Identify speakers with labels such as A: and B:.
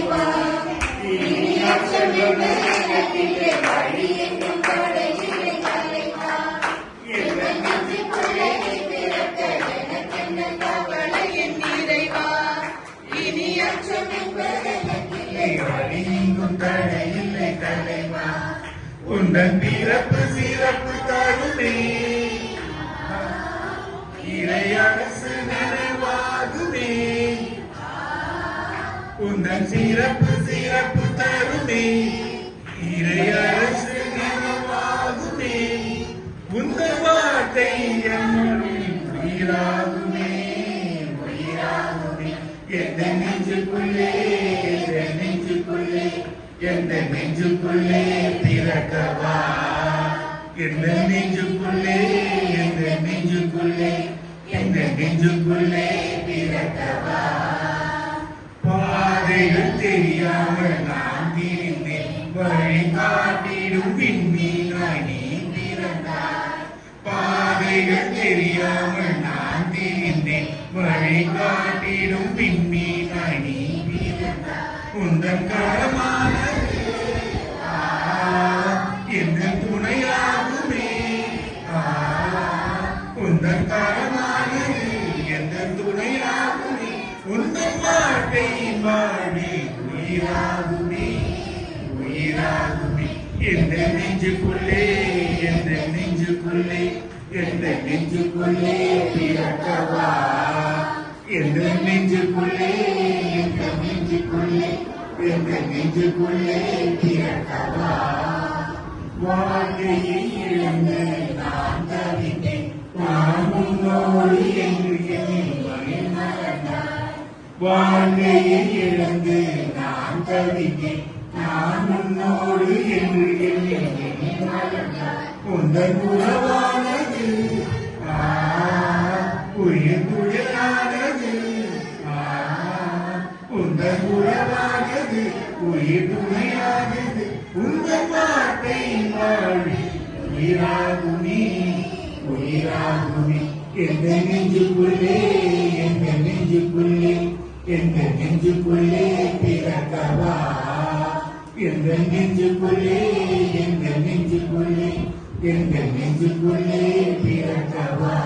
A: தலைவா இனி அச்சம் என்பதற்கில்லை வழி என்னும் தடையில்லை தலைவா எந்த நெஞ்சுக்குள்ளே நீ பிறக்க எனக்கென்ன கவலை என் நிறைவா இனி அச்சம் என்பதற்கில்லை
B: வழி எங்கும் தடையில்லை தலைவா உந்தன் பிறப்பு சிறப்பு தருமே இறை அரசு நினைவாகுமே உந்தன் சிறப்பு சிறப்பு தருமே இறை அரசு நினைவாகுமே உந்தன் வார்த்தை உயிராகுமே உயிராகுமே எந்த நெஞ்சுக்குள்ளே எந்த நெஞ்சுக்குள்ளே பிறக்கவா எந்த நெஞ்சுக்குள்ளே எந்த நெஞ்சுக்குள்ளே எந்த நெஞ்சுக்குள்ளே பிறக்கவா பாதைகள் தெரியாமல் நான் திரிந்தேன் வழி காட்டிடும் விண்மீனாய் நீ பிறந்தாய் பாதைகள் தெரியாமல் நான் திரிந்தேன் வழி காட்டிடும் விண்மீனாய் நீ பிறந்தாய் உந்தன் காலமானது எந்த துணையாகுமே உந்தன் காலமானது எந்த துணையாகுமே உந்தன் வாழ்க்கை வாழி உயிராகுமே உயிராகுமே எந்த நெஞ்சுக்குள்ளே எந்த நெஞ்சுக்குள்ளே எந்த நெஞ்சுக்குள்ளே பிறக்கவா எந்த நெஞ்சுக்குள்ளே எந்த நெஞ்சுக்குள்ளே எந்த நெஞ்சுக்குள்ளே பிறக்கவா வாழ்க்கையை இழந்து நான் தவித்தேன் நான் உன்னோடு என்று எண்ணி மறந்தாய் வாழ்க்கையை இழந்து நான் தவித்தேன் நான் உன்னோடு என்று எண்ணி மறந்தாய் உந்தன் உறவானது உயிர் துயரானது உந்தன் உறவானது உயிர் துணையானது உந்தன் வார்த்தை வாழி உயிராகுமே உயிராகுமே எந்த நெஞ்சுக்குள்ளே எந்த நெஞ்சுக்குள்ளே எந்த நெஞ்சுக்குள்ளே பிறக்கவா எந்த நெஞ்சுக்குள்ளே எந்த நெஞ்சுக்குள்ளே எந்த நெஞ்சுக்குள்ளே பிறக்கவா